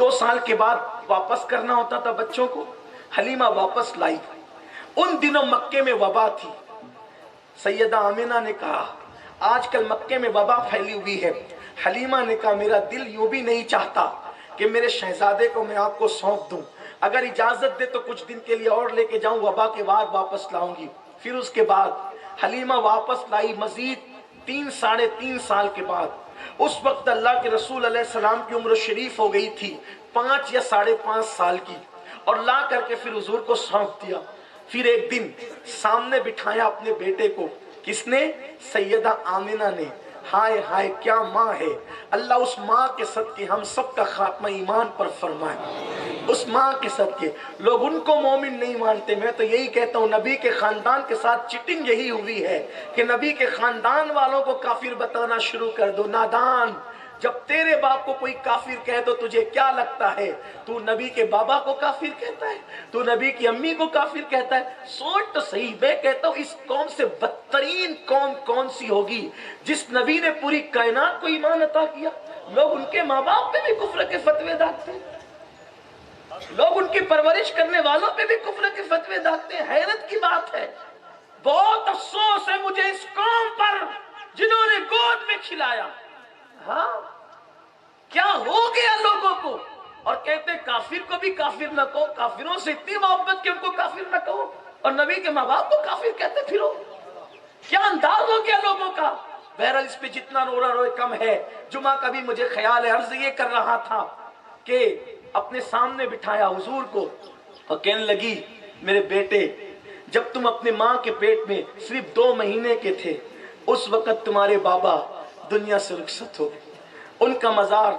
2 سال کے بعد واپس کرنا ہوتا تھا بچوں کو، حلیمہ واپس لائی۔ ان دنوں مکے میں وبا تھی۔ سیدہ آمنہ نے کہا آج کل مکے میں وبا پھیلی ہوئی ہے۔ حلیمہ نے کہا میرا دل یوں بھی نہیں چاہتا کہ میرے شہزادے کو میں آپ کو سونپ دوں، اگر اجازت دے تو کچھ دن کے لیے اور لے کے جاؤں، وبا کے بعد واپس لاؤں گی۔ پھر اس کے بعد حلیمہ واپس لائی مزید 3 ساڑھے 3 سال کے بعد۔ اس وقت اللہ کے رسول علیہ السلام کی عمر شریف ہو گئی تھی 5 یا 5.5 سال کی، اور لا کر کے پھر حضور کو سونپ دیا۔ پھر ایک دن سامنے بٹھایا اپنے بیٹے کو، کس نے؟ سیدہ آمنہ نے۔ ہائے ہائے کیا ماں ہے! اللہ اس ماں کے صدقے ہم سب کا خاتمہ ایمان پر فرمائے۔ اس ماں کے صدقے لوگ ان کو مومن نہیں مانتے۔ میں تو یہی کہتا ہوں نبی کے خاندان کے ساتھ چٹنگ یہی ہوئی ہے کہ نبی کے خاندان والوں کو کافر بتانا شروع کر دو۔ نادان، جب تیرے باپ کو کوئی کافر کہے تو تجھے کیا لگتا ہے؟ تو نبی کے بابا کو کافر کہتا ہے، تو نبی کی امی کو کافر کہتا ہے۔ سوچ تو صحیح، میں کہتا ہوں اس قوم سے بدترین قوم کون سی ہوگی جس نبی نے پوری کائنات کو ایمان عطا کیا؟ لوگ ان کے ماں باپ پہ بھی کفر کے فتوے داغتے ہیں، لوگ ان کی پرورش کرنے والوں پہ بھی کفر کے فتوے داغتے ہیں۔ حیرت کی بات ہے، بہت افسوس ہے مجھے اس قوم پر جنہوں نے گود میں کھلایا۔ ہاں کیا ہو گیا لوگوں کو؟ اور کہتے کافر کو بھی کافر نہ کہو، کافروں سے اتنی محبت کہ ان کو کافر نہ کہو، اور نبی کے ماں باپ کو کافر کہتے پھرو۔ کیا انداز ہو گیا لوگوں کا؟ بہرحال اس پہ جتنا رو رہا روئے کم ہے۔ جمعہ کا بھی مجھے خیال ہے، عرض یہ کر رہا تھا کہ اپنے سامنے بٹھایا حضور کو اور کہنے لگی میرے بیٹے جب تم اپنے ماں کے پیٹ میں صرف 2 مہینے کے تھے اس وقت تمہارے بابا دنیا سے رخصت ہو گئے۔ ان کا مزار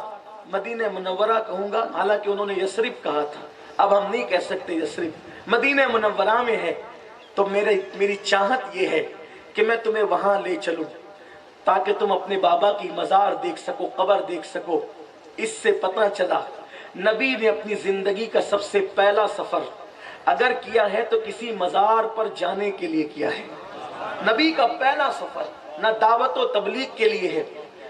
مدینہ منورہ کہوں گا، حالانکہ انہوں نے یثرب کہا تھا، اب ہم نہیں کہہ سکتے یثرب، مدینہ منورہ میں ہے۔ تو میری چاہت یہ ہے کہ میں تمہیں وہاں لے چلوں تاکہ تم اپنے بابا کی مزار دیکھ سکو، قبر دیکھ سکو۔ اس سے پتہ چلا نبی نے اپنی زندگی کا سب سے پہلا سفر اگر کیا ہے تو کسی مزار پر جانے کے لیے کیا ہے۔ نبی کا پہلا سفر نہ دعوت و تبلیغ کے لیے ہے،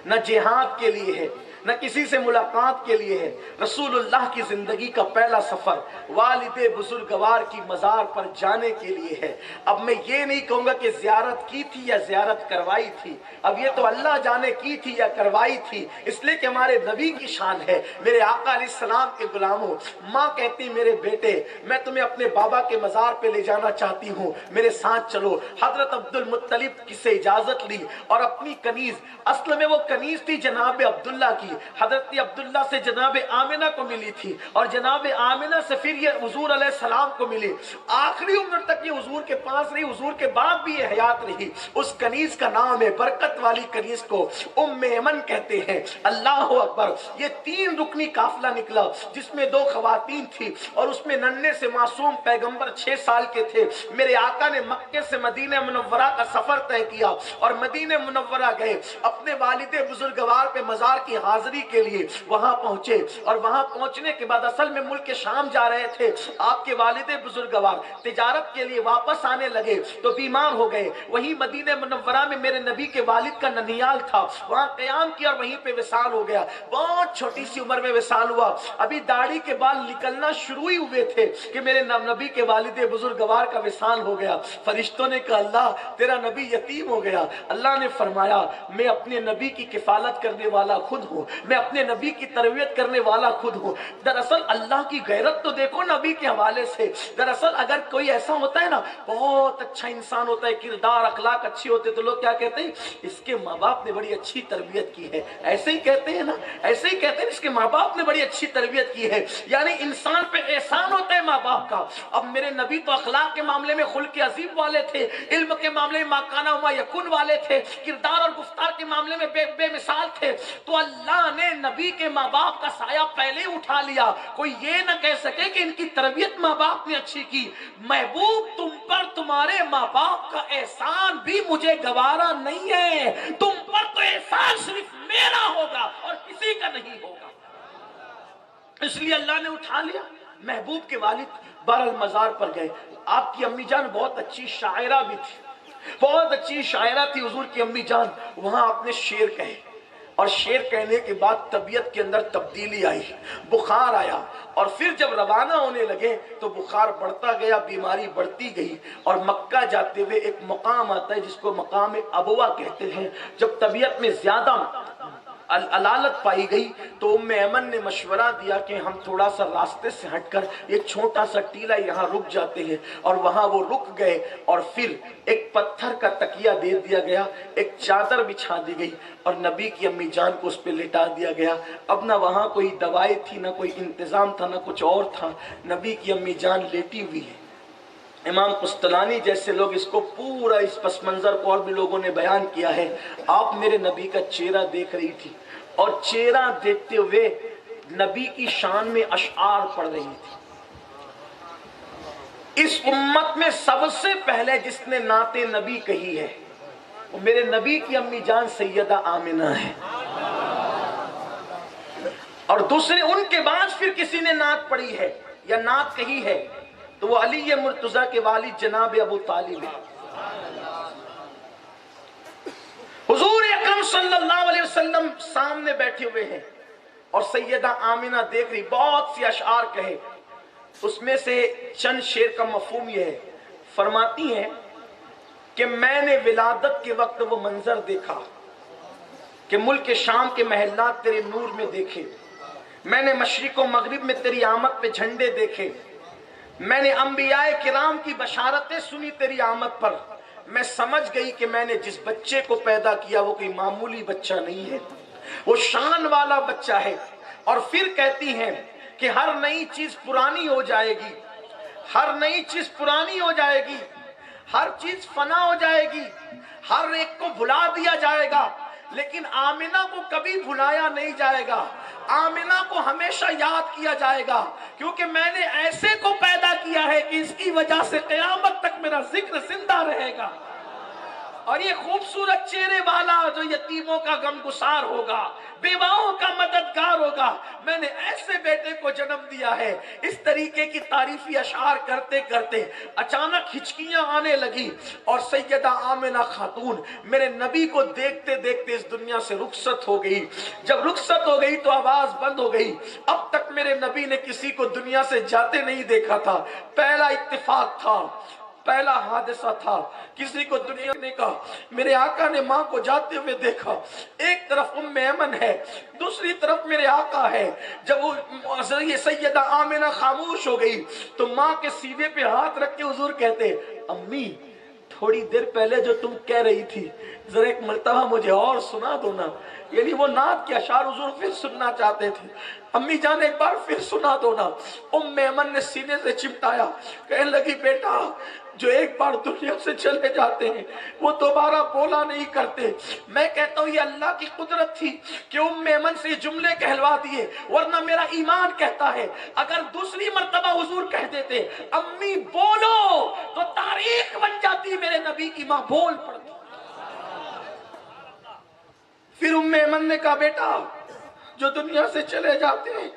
نہ جہاد کے لیے ہے، نہ کسی سے ملاقات کے لیے ہے۔ رسول اللہ کی زندگی کا پہلا سفر والد بزرگوار کی مزار پر جانے کے لیے ہے۔ اب میں یہ نہیں کہوں گا کہ زیارت کی تھی یا زیارت کروائی تھی، اب یہ تو اللہ جانے کی تھی یا کروائی تھی، اس لیے کہ ہمارے نبی کی شان ہے۔ میرے آقا علیہ السلام کے غلاموں، ماں کہتی میرے بیٹے میں تمہیں اپنے بابا کے مزار پہ لے جانا چاہتی ہوں، میرے ساتھ چلو۔ حضرت عبد المطلب کی سے اجازت لی اور اپنی کنیز، اصل میں وہ کنیز تھی جناب عبداللہ کی، حضرت عبداللہ سے جناب آمنہ کو ملی تھی، اور جناب آمنہ سے پھر یہ حضور علیہ السلام کو ملی۔ آخری عمر تک یہ حضور کے پاس رہی، حضور کے بعد بھی یہ حیات رہی۔ اس کنیز کا نام ہے، برکت والی کنیز کو ام ایمن کہتے ہیں۔ اللہ اکبر! یہ 3 رکنی قافلہ نکلا جس میں 2 خواتین تھی، اور اس میں ننھے سے معصوم پیغمبر 6 سال کے تھے۔ میرے آقا نے مکے سے مدینہ منورہ کا سفر طے کیا اور مدینہ منورہ گئے، اپنے والد بزرگوار پہ مزار کی حاضری کے لیے وہاں پہنچے، اور وہاں پہنچنے کے بعد اصل میں ملک شام جا رہے تھے۔ آپ کے والد بزرگوار تجارت کے لیے واپس آنے لگے تو بیمار ہو گئے۔ وہیں مدینہ منورہ میں میرے نبی کے والد کا ننیال تھا، وہاں قیام کیا اور وہیں پہ وصال ہو گیا۔ بہت چھوٹی سی عمر میں وصال ہوا، ابھی داڑھی کے بال نکلنا شروع ہی ہوئے تھے کہ میرے نبی کے والد بزرگوار کا وصال ہو گیا۔ فرشتوں نے کہا اللہ تیرا نبی یتیم ہو گیا۔ اللہ نے فرمایا میں اپنے نبی کی کفالت کرنے والا خود ہوں، میں اپنے نبی کی تربیت کرنے والا خود ہوں۔ دراصل اللہ کی غیرت تو دیکھو نبی کے حوالے سے۔ دراصل اگر کوئی ایسا ہوتا ہے نا بہت اچھا انسان ہوتا ہے، کردار اخلاق اچھی ہوتے تو لوگ کیا کہتے ہیں؟ اس کے ماں باپ نے بڑی اچھی تربیت کی ہے، ایسے ہی کہتے ہیں نا، ایسے ہی کہتے ہیں اس کے ماں باپ نے بڑی اچھی تربیت کی ہے، یعنی انسان پہ احسان ہوتا ہے ماں باپ کا۔ اب میرے نبی تو اخلاق کے معاملے میں خلق عظیم والے تھے، علم کے معاملے میں ما کان و ما یکون والے تھے، کردار اور گفتار کے معاملے میں بے مثال تھے۔ تو اللہ نے نبی کے ماں باپ کا سایہ پہلے اٹھا لیا، کوئی یہ نہ کہہ سکے کہ ان کی تربیت ماں باپ نے اچھی کی۔ محبوب تم پر تمہارے ماں باپ کا احسان بھی مجھے گوارا نہیں ہے، تم پر تو احسان صرف میرا ہوگا اور کسی کا نہیں ہوگا۔ اس لیے اللہ نے اٹھا لیا۔ محبوب کے والد بہرحال مزار پر گئے۔ آپ کی امی جان بہت اچھی شاعرہ بھی تھی، بہت اچھی شاعرہ تھی حضور کی امی جان۔ وہاں آپ نے شعر کہے اور شیر کہنے کے بعد طبیعت کے اندر تبدیلی آئی، بخار آیا، اور پھر جب روانہ ہونے لگے تو بخار بڑھتا گیا، بیماری بڑھتی گئی، اور مکہ جاتے ہوئے ایک مقام آتا ہے جس کو مقام ابوا کہتے ہیں۔ جب طبیعت میں زیادہ علالت پائی گئی تو ام ایمن نے مشورہ دیا کہ ہم تھوڑا سا راستے سے ہٹ کر ایک چھوٹا سا ٹیلا یہاں رک جاتے ہیں، اور وہاں وہ رک گئے، اور پھر ایک پتھر کا تکیہ دے دیا گیا، ایک چادر بچھا دی گئی، اور نبی کی امی جان کو اس پہ لٹا دیا گیا۔ اب نہ وہاں کوئی دوائی تھی، نہ کوئی انتظام تھا، نہ کچھ اور تھا، نبی کی امی جان لیٹی ہوئی ہے۔ امام قسطلانی جیسے لوگ اس کو پورا اس پس منظر کو اور بھی لوگوں نے بیان کیا ہے۔ آپ میرے نبی کا چہرہ دیکھ رہی تھی، اور چہرہ دیکھتے ہوئے نبی کی شان میں اشعار پڑھ رہی تھی۔ اس امت میں سب سے پہلے جس نے نعت نبی کہی ہے وہ میرے نبی کی امی جان سیدہ آمنہ ہے، اور دوسرے ان کے بعد پھر کسی نے نعت پڑھی ہے یا نعت کہی ہے تو وہ علی مرتضیٰ کے والد جناب ابو طالب ہے۔ حضور اکرم صلی اللہ علیہ وسلم سامنے بیٹھے ہوئے ہیں، اور سیدہ آمنہ دیکھ رہی، بہت سی اشعار کہے، اس میں سے چند شعر کا مفہوم یہ ہے، فرماتی ہیں کہ میں نے ولادت کے وقت وہ منظر دیکھا کہ ملک شام کے محلات تیرے نور میں دیکھے، میں نے مشرق و مغرب میں تیری آمد پہ جھنڈے دیکھے، میں نے انبیاء کرام کی بشارتیں سنی تیری آمد پر، میں سمجھ گئی کہ میں نے جس بچے کو پیدا کیا وہ کوئی معمولی بچہ نہیں ہے، وہ شان والا بچہ ہے۔ اور پھر کہتی ہیں کہ ہر نئی چیز پرانی ہو جائے گی، ہر نئی چیز پرانی ہو جائے گی، ہر چیز فنا ہو جائے گی، ہر ایک کو بھلا دیا جائے گا، لیکن آمنہ کو کبھی بھلایا نہیں جائے گا، آمنہ کو ہمیشہ یاد کیا جائے گا، کیونکہ میں نے ایسے کو پیدا کیا ہے کہ اس کی وجہ سے قیامت تک میرا ذکر زندہ رہے گا۔ اور یہ خوبصورت چہرے والا جو یتیموں کا غمگسار ہوگا، بیواؤں کا مددگار ہوگا، میں نے ایسے بیٹے کو جنم دیا ہے۔ اس طریقے کی تعریفی اشعار کرتے کرتے اچانک ہچکیاں آنے لگی، اور سیدہ آمنہ خاتون میرے نبی کو دیکھتے دیکھتے اس دنیا سے رخصت ہو گئی۔ جب رخصت ہو گئی تو آواز بند ہو گئی۔ اب تک میرے نبی نے کسی کو دنیا سے جاتے نہیں دیکھا تھا، پہلا اتفاق تھا، پہلا حادثہ تھا، کسی کو دنیا نے کہا۔ میرے آقا نے ماں کو جاتے ہوئے دیکھا، ایک طرف ام ایمن ہے، دوسری طرف میرے آقا ہے۔ جب وہ سیدہ آمنہ خاموش ہو گئی تو ماں کے سینے پہ ہاتھ رکھ کے حضور کہتے، امی تھوڑی دیر پہلے جو تم کہہ رہی تھی ذرا ایک مرتبہ مجھے اور سنا دو نا، یعنی وہ نعت کے اشعار حضور پھر سننا چاہتے تھے۔ امی جان ایک بار پھر سنا دو نا۔ ام ایمن نے سینے سے چمٹایا، کہنے لگی بیٹا جو ایک بار دنیا سے چلے جاتے ہیں وہ دوبارہ بولا نہیں کرتے۔ میں کہتا ہوں یہ اللہ کی قدرت تھی کہ ام ایمن سے جملے کہلوا دیے، ورنہ میرا ایمان کہتا ہے اگر دوسری مرتبہ حضور کہہ دیتے امی بولو تو تاریخ بن جاتی، میرے نبی کی ماں بول پڑتی۔ پھر ام ایمن نے کہا بیٹا جو دنیا سے چلے جاتے ہیں،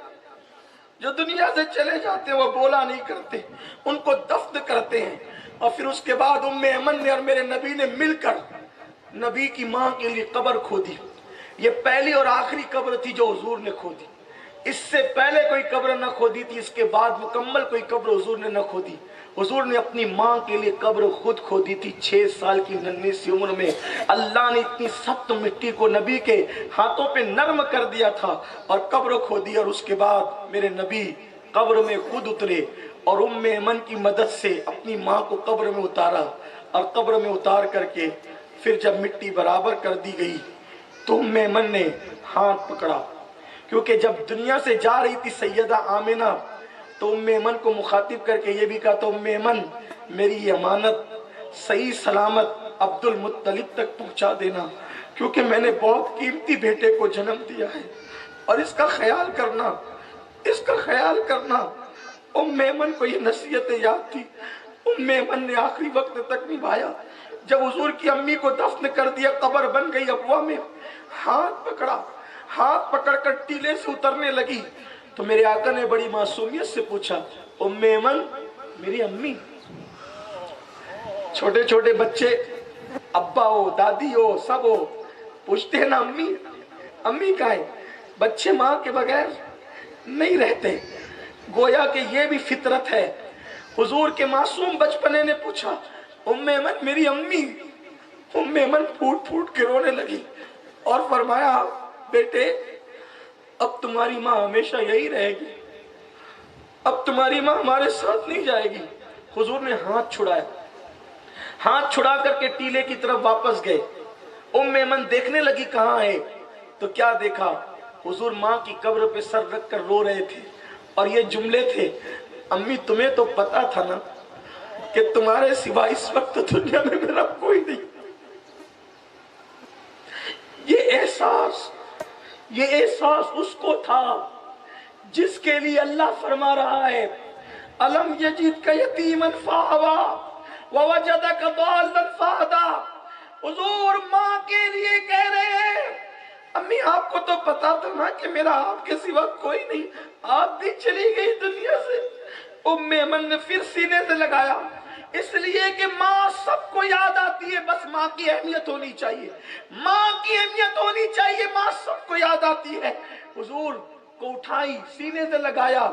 جو دنیا سے چلے جاتے ہیں وہ بولا نہیں کرتے، ان کو دفن کرتے ہیں۔ اور پھر اس کے بعد ام ایمن نے اور میرے نبی نے مل کر نبی کی ماں کے لیے قبر کھودی۔ یہ پہلی اور آخری قبر تھی جو حضور نے کھودی، اس سے پہلے کوئی قبر نہ کھودی تھی، اس کے بعد مکمل کوئی قبر حضور نے نہ کھودی۔ حضور نے اپنی ماں کے لیے قبر خود کھودی تھی 6 سال کی ننھی سی عمر میں۔ اللہ نے اتنی سخت مٹی کو نبی کے ہاتھوں پہ نرم کر دیا تھا اور قبر کھودی، اور اس کے بعد میرے نبی قبر میں خود اترے اور ام ایمن کی مدد سے اپنی ماں کو قبر میں اتارا، اور قبر میں اتار کر کے پھر جب مٹی برابر کر دی گئی تو ام ایمن نے ہاتھ پکڑا، کیونکہ جب دنیا سے جا رہی تھی سیدہ آمنہ تو ام ایمن کو مخاطب کر کے یہ بھی کہا تو ام ایمن میری یہ امانت صحیح سلامت عبد المطلب تک پہنچا دینا، کیونکہ میں نے بہت قیمتی بیٹے کو جنم دیا ہے، اور اس کا خیال کرنا، اس کا خیال کرنا۔ ام ایمن کو یہ نصیحتیں یاد تھی، ام ایمن نے آخری وقت تک نبھایا۔ جب حضور کی امی کو دفن کر دیا، قبر بن گئی ابوا میں، ہاتھ پکڑا، ہاتھ پکڑ کر ٹیلے سے اترنے لگی تو میرے آقا نے بڑی معصومیت سے پوچھا ام ایمن میری امی؟ چھوٹے چھوٹے بچے ابا ہو دادی ہو سب ہو پوچھتے ہیں نا امی، امی کہاں ہے؟ بچے ماں کے بغیر نہیں رہتے، گویا کہ یہ بھی فطرت ہے۔ حضور کے معصوم بچپنے نے پوچھا ام ایمن میری امی؟ ام ایمن پھوٹ پھوٹ کے رونے لگی اور فرمایا بیٹے اب تمہاری ماں ہمیشہ یہی رہے گی، اب تمہاری ماں ہمارے ساتھ نہیں جائے گی۔ حضور نے ہاتھ چھڑایا، ہاتھ چھڑا کر کے ٹیلے کی طرف واپس گئے۔ ام ایمن دیکھنے لگی کہاں ہے، تو کیا دیکھا؟ حضور ماں کی قبر پہ سر رکھ کر رو رہے تھے، اور یہ جملے تھے امی تمہیں تو پتا تھا نا کہ تمہارے سوا اس وقت دنیا میں میرا کوئی نہیں۔ یہ احساس اس کو تھا جس کے لیے اللہ فرما رہا ہے الم یجدک یتیما فآویٰ ووجدک ضالا فہدیٰ۔ حضور ماں کے لیے کہہ رہے ہیں امی آپ کو تو پتا تھا نا کہ میرا آپ کے سوا کوئی نہیں، آپ بھی چلی گئی دنیا سے۔ ام ایمن نے پھر سینے سے لگایا، اس لیے کہ ماں سب کو یاد آتی ہے، بس ماں کی اہمیت ہونی چاہیے، ماں کی اہمیت ہونی چاہیے، ماں سب کو یاد آتی ہے۔ حضور کو اٹھائی، سینے سے لگایا،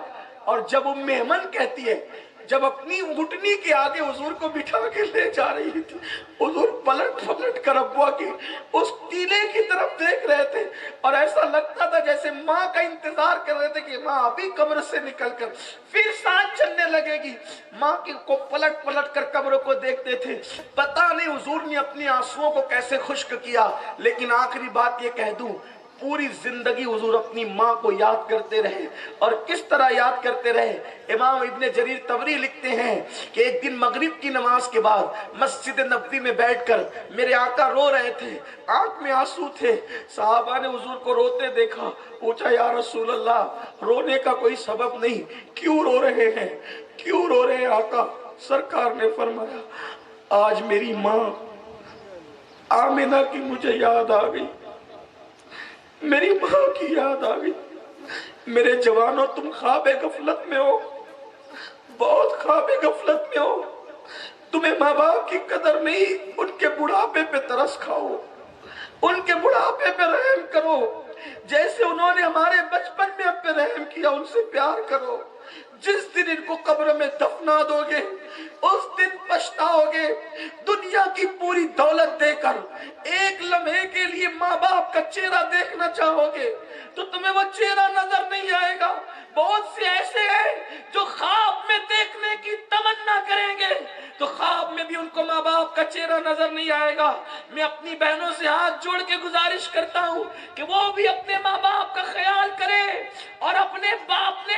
اور جب ام ایمن کہتی ہے جب اپنی گھٹنی کے آگے حضور کو بٹھا کے لے جا رہی تھی، حضور پلٹ پلٹ کر ابوا کی اس ٹیلے کی طرف دیکھ رہے تھے، اور ایسا لگتا تھا جیسے ماں کا انتظار کر رہے تھے کہ ماں ابھی قبر سے نکل کر پھر سانس چلنے لگے گی۔ ماں کو پلٹ پلٹ کر قبر کو دیکھتے تھے۔ پتہ نہیں حضور نے اپنی آنسوؤں کو کیسے خشک کیا، لیکن آخری بات یہ کہہ دوں، پوری زندگی حضور اپنی ماں کو یاد کرتے رہے، اور کس طرح یاد کرتے رہے؟ امام ابن جریر طبری لکھتے ہیں کہ ایک دن مغرب کی نماز کے بعد مسجد نبوی میں بیٹھ کر میرے آقا رو رہے تھے، آنکھ میں آنسو تھے۔ صحابہ نے حضور کو روتے دیکھا، پوچھا یا رسول اللہ رونے کا کوئی سبب نہیں، کیوں رو رہے ہیں، کیوں رو رہے ہیں آقا؟ سرکار نے فرمایا آج میری ماں آمنہ کی مجھے یاد آ گئی، میری ماں کی یاد آ گئی۔ میرے جوانوں تم خواب غفلت میں ہو، بہت خواب غفلت میں ہو، تمہیں ماں باپ کی قدر نہیں، ان کے بڑھاپے پہ ترس کھاؤ، ان کے بڑھاپے پہ رحم کرو، جیسے انہوں نے ہمارے بچپن میں ہم پہ رحم کیا ان سے پیار کرو۔ جس دن ان کو قبر میں دفنا دو گے اس دن پچھتاؤ گے۔ دنیا کی پوری دولت دے کر ایک لمحے کے لیے ماں باپ کا چہرہ دیکھنا چاہو گے تو تمہیں وہ چہرہ نظر نہیں آئے گا۔ بہت سے ایسے ہیں جو خواب میں دیکھنے کی تمنا کریں گے تو خواب میں بھی ان کو ماں باپ کا چہرہ نظر نہیں آئے گا۔ میں اپنی بہنوں سے ہاتھ جوڑ کے گزارش کرتا ہوں کہ وہ بھی اپنے ماں باپ کا خیال کرے، اور اپنے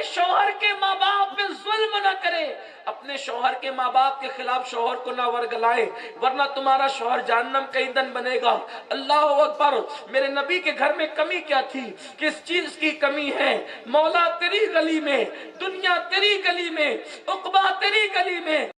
شوہر کے ماں باپ پہ ظلم نہ کرے، اپنے شوہر کے ماں باپ کے خلاف شوہر کو نہ ورگلائے، ورنہ تمہارا شوہر جہنم کا ایندھن بنے گا۔ اللہ اکبر۔ میرے نبی کے گھر میں کمی کیا تھی؟ کس چیز کی کمی ہے؟ مولا تیری گلی میں، دنیا تیری گلی میں، عقبہ تیری گلی میں،